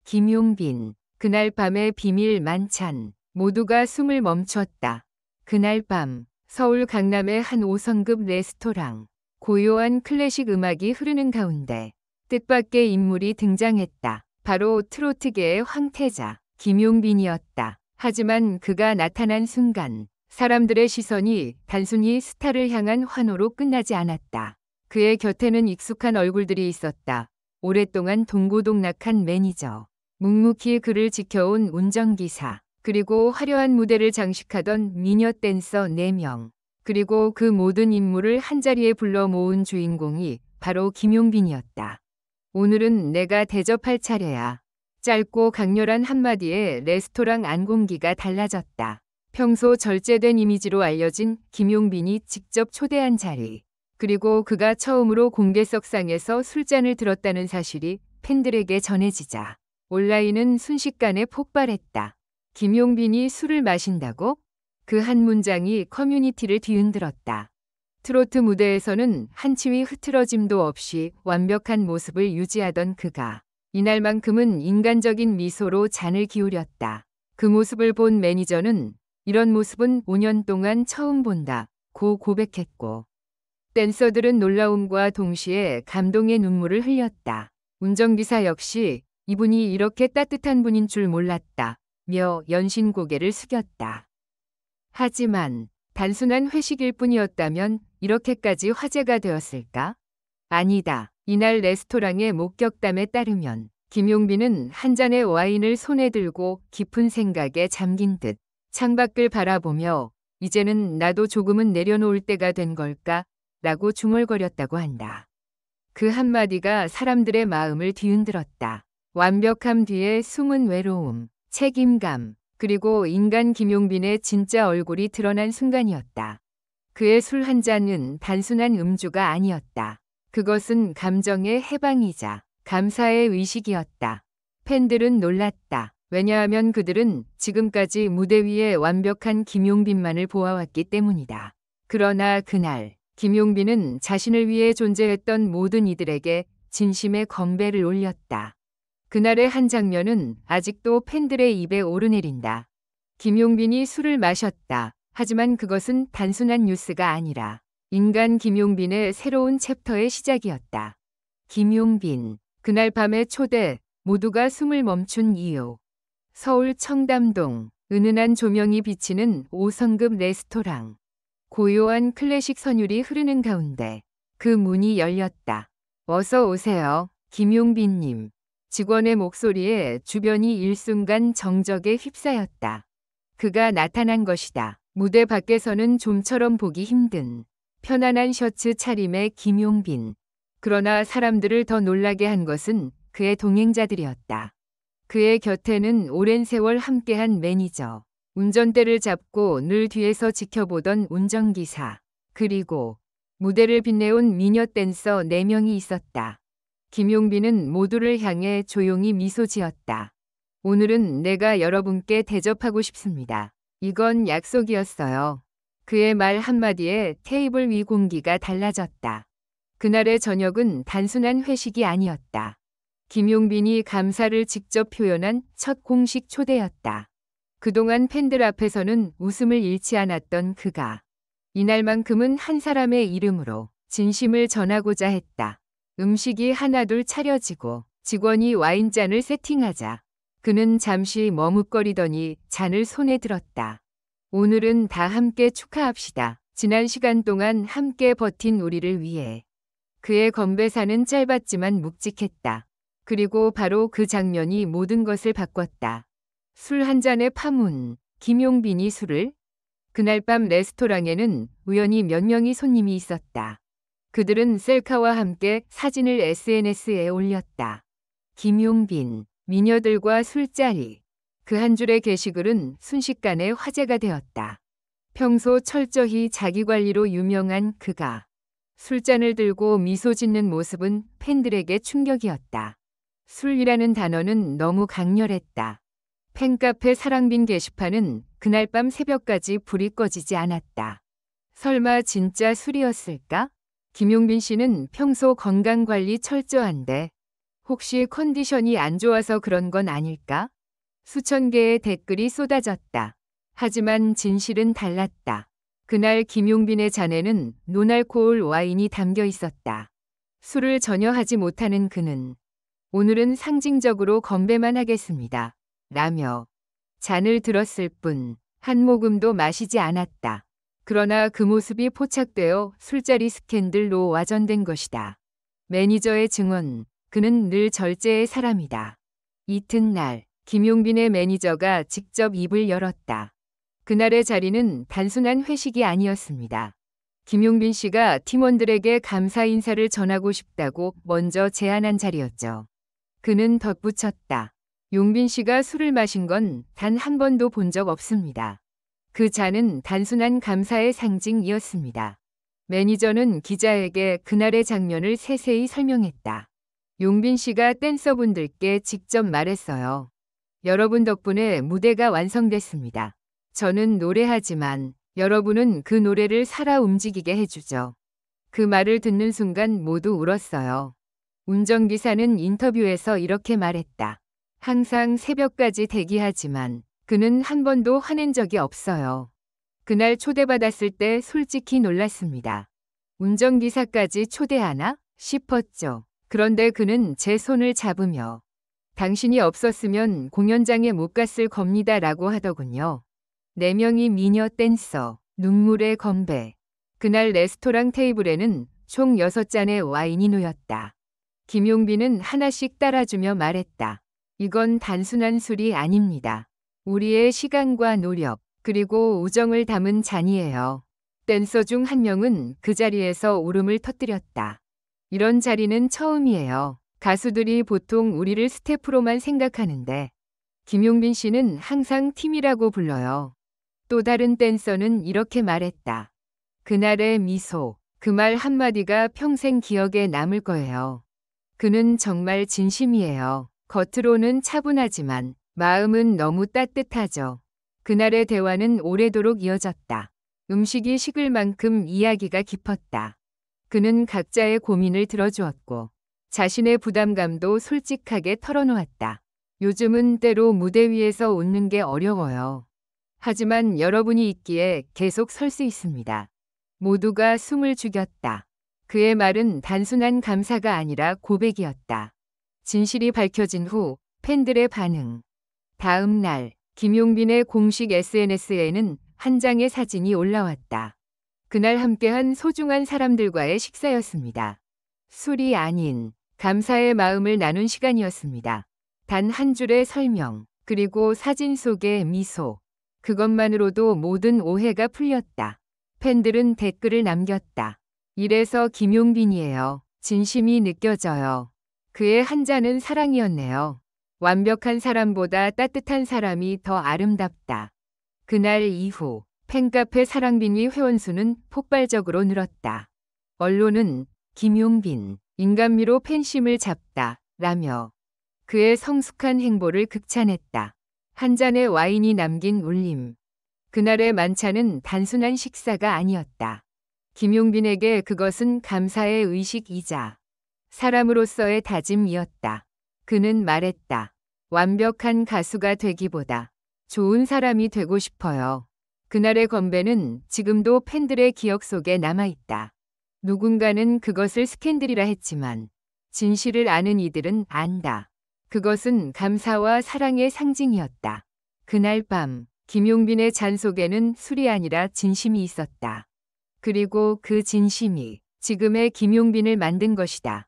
김용빈. 그날 밤의 비밀 만찬. 모두가 숨을 멈췄다. 그날 밤 서울 강남의 한 5성급 레스토랑. 고요한 클래식 음악이 흐르는 가운데 뜻밖의 인물이 등장했다. 바로 트로트계의 황태자 김용빈이었다. 하지만 그가 나타난 순간 사람들의 시선이 단순히 스타를 향한 환호로 끝나지 않았다. 그의 곁에는 익숙한 얼굴들이 있었다. 오랫동안 동고동락한 매니저, 묵묵히 그를 지켜온 운전기사, 그리고 화려한 무대를 장식하던 미녀 댄서 4명. 그리고 그 모든 인물을 한자리에 불러 모은 주인공이 바로 김용빈이었다. 오늘은 내가 대접할 차례야. 짧고 강렬한 한마디에 레스토랑 안공기가 달라졌다. 평소 절제된 이미지로 알려진 김용빈이 직접 초대한 자리. 그리고 그가 처음으로 공개석상에서 술잔을 들었다는 사실이 팬들에게 전해지자 온라인은 순식간에 폭발했다. 김용빈이 술을 마신다고? 그 한 문장이 커뮤니티를 뒤흔들었다. 트로트 무대에서는 한치위 흐트러짐도 없이 완벽한 모습을 유지하던 그가 이날만큼은 인간적인 미소로 잔을 기울였다. 그 모습을 본 매니저는 이런 모습은 5년 동안 처음 본다 고 고백했고 댄서들은 놀라움과 동시에 감동의 눈물을 흘렸다. 운전기사 역시 이분이 이렇게 따뜻한 분인 줄 몰랐다 며 연신 고개를 숙였다. 하지만 단순한 회식일 뿐이었다면 이렇게까지 화제가 되었을까? 아니다. 이날 레스토랑의 목격담에 따르면 김용빈은 한 잔의 와인을 손에 들고 깊은 생각에 잠긴 듯 창밖을 바라보며 이제는 나도 조금은 내려놓을 때가 된 걸까? 라고 중얼거렸다고 한다. 그 한마디가 사람들의 마음을 뒤흔들었다. 완벽함 뒤에 숨은 외로움, 책임감, 그리고 인간 김용빈의 진짜 얼굴이 드러난 순간이었다. 그의 술 한 잔은 단순한 음주가 아니었다. 그것은 감정의 해방이자 감사의 의식이었다. 팬들은 놀랐다. 왜냐하면 그들은 지금까지 무대 위에 완벽한 김용빈만을 보아왔기 때문이다. 그러나 그날 김용빈은 자신을 위해 존재했던 모든 이들에게 진심의 건배를 올렸다. 그날의 한 장면은 아직도 팬들의 입에 오르내린다. 김용빈이 술을 마셨다. 하지만 그것은 단순한 뉴스가 아니라 인간 김용빈의 새로운 챕터의 시작이었다. 김용빈. 그날 밤의 초대. 모두가 숨을 멈춘 이유. 서울 청담동. 은은한 조명이 비치는 5성급 레스토랑. 고요한 클래식 선율이 흐르는 가운데 그 문이 열렸다. 어서 오세요, 김용빈님. 직원의 목소리에 주변이 일순간 정적에 휩싸였다. 그가 나타난 것이다. 무대 밖에서는 좀처럼 보기 힘든 편안한 셔츠 차림의 김용빈. 그러나 사람들을 더 놀라게 한 것은 그의 동행자들이었다. 그의 곁에는 오랜 세월 함께한 매니저, 운전대를 잡고 늘 뒤에서 지켜보던 운전기사, 그리고 무대를 빛내온 미녀 댄서 4명이 있었다. 김용빈은 모두를 향해 조용히 미소 지었다. 오늘은 내가 여러분께 대접하고 싶습니다. 이건 약속이었어요. 그의 말 한마디에 테이블 위 공기가 달라졌다. 그날의 저녁은 단순한 회식이 아니었다. 김용빈이 감사를 직접 표현한 첫 공식 초대였다. 그동안 팬들 앞에서는 웃음을 잃지 않았던 그가 이날만큼은 한 사람의 이름으로 진심을 전하고자 했다. 음식이 하나둘 차려지고 직원이 와인잔을 세팅하자 그는 잠시 머뭇거리더니 잔을 손에 들었다. 오늘은 다 함께 축하합시다. 지난 시간 동안 함께 버틴 우리를 위해. 그의 건배사는 짧았지만 묵직했다. 그리고 바로 그 장면이 모든 것을 바꿨다. 술 한 잔의 파문. 김용빈이 술을? 그날 밤 레스토랑에는 우연히 몇 명의 손님이 있었다. 그들은 셀카와 함께 사진을 SNS에 올렸다. 김용빈, 미녀들과 술자리. 그 한 줄의 게시글은 순식간에 화제가 되었다. 평소 철저히 자기관리로 유명한 그가 술잔을 들고 미소 짓는 모습은 팬들에게 충격이었다. 술이라는 단어는 너무 강렬했다. 팬카페 사랑빈 게시판은 그날 밤 새벽까지 불이 꺼지지 않았다. 설마 진짜 술이었을까? 김용빈 씨는 평소 건강관리 철저한데 혹시 컨디션이 안 좋아서 그런 건 아닐까? 수천 개의 댓글이 쏟아졌다. 하지만 진실은 달랐다. 그날 김용빈의 잔에는 노알코올 와인이 담겨 있었다. 술을 전혀 하지 못하는 그는 오늘은 상징적으로 건배만 하겠습니다. 라며 잔을 들었을 뿐 한 모금도 마시지 않았다. 그러나 그 모습이 포착되어 술자리 스캔들로 와전된 것이다. 매니저의 증언, 그는 늘 절제의 사람이다. 이튿날 김용빈의 매니저가 직접 입을 열었다. 그날의 자리는 단순한 회식이 아니었습니다. 김용빈 씨가 팀원들에게 감사 인사를 전하고 싶다고 먼저 제안한 자리였죠. 그는 덧붙였다. 용빈 씨가 술을 마신 건 단 한 번도 본 적 없습니다. 그 잔은 단순한 감사의 상징이었습니다. 매니저는 기자에게 그날의 장면을 세세히 설명했다. 용빈 씨가 댄서분들께 직접 말했어요. 여러분 덕분에 무대가 완성됐습니다. 저는 노래하지만 여러분은 그 노래를 살아 움직이게 해주죠. 그 말을 듣는 순간 모두 울었어요. 운전기사는 인터뷰에서 이렇게 말했다. 항상 새벽까지 대기하지만 그는 한 번도 화낸 적이 없어요. 그날 초대받았을 때 솔직히 놀랐습니다. 운전기사까지 초대하나 싶었죠. 그런데 그는 제 손을 잡으며 당신이 없었으면 공연장에 못 갔을 겁니다 라고 하더군요. 4명이 미녀 댄서, 눈물의 건배. 그날 레스토랑 테이블에는 총 6잔의 와인이 놓였다. 김용빈은 하나씩 따라주며 말했다. 이건 단순한 술이 아닙니다. 우리의 시간과 노력, 그리고 우정을 담은 잔이에요. 댄서 중 한 명은 그 자리에서 울음을 터뜨렸다. 이런 자리는 처음이에요. 가수들이 보통 우리를 스태프로만 생각하는데 김용빈 씨는 항상 팀이라고 불러요. 또 다른 댄서는 이렇게 말했다. 그날의 미소, 그 말 한마디가 평생 기억에 남을 거예요. 그는 정말 진심이에요. 겉으로는 차분하지만 마음은 너무 따뜻하죠. 그날의 대화는 오래도록 이어졌다. 음식이 식을 만큼 이야기가 깊었다. 그는 각자의 고민을 들어주었고 자신의 부담감도 솔직하게 털어놓았다. 요즘은 때로 무대 위에서 웃는 게 어려워요. 하지만 여러분이 있기에 계속 설 수 있습니다. 모두가 숨을 죽였다. 그의 말은 단순한 감사가 아니라 고백이었다. 진실이 밝혀진 후 팬들의 반응. 다음 날 김용빈의 공식 SNS에는 한 장의 사진이 올라왔다. 그날 함께한 소중한 사람들과의 식사였습니다. 술이 아닌 감사의 마음을 나눈 시간이었습니다. 단 한 줄의 설명, 그리고 사진 속의 미소. 그것만으로도 모든 오해가 풀렸다. 팬들은 댓글을 남겼다. 이래서 김용빈이에요. 진심이 느껴져요. 그의 한 잔은 사랑이었네요. 완벽한 사람보다 따뜻한 사람이 더 아름답다. 그날 이후 팬카페 사랑빈위 회원수는 폭발적으로 늘었다. 언론은 김용빈, 인간미로 팬심을 잡다 라며 그의 성숙한 행보를 극찬했다. 한 잔의 와인이 남긴 울림. 그날의 만찬은 단순한 식사가 아니었다. 김용빈에게 그것은 감사의 의식이자 사람으로서의 다짐이었다. 그는 말했다. 완벽한 가수가 되기보다 좋은 사람이 되고 싶어요. 그날의 건배는 지금도 팬들의 기억 속에 남아있다. 누군가는 그것을 스캔들이라 했지만 진실을 아는 이들은 안다. 그것은 감사와 사랑의 상징이었다. 그날 밤 김용빈의 잔 속에는 술이 아니라 진심이 있었다. 그리고 그 진심이 지금의 김용빈을 만든 것이다.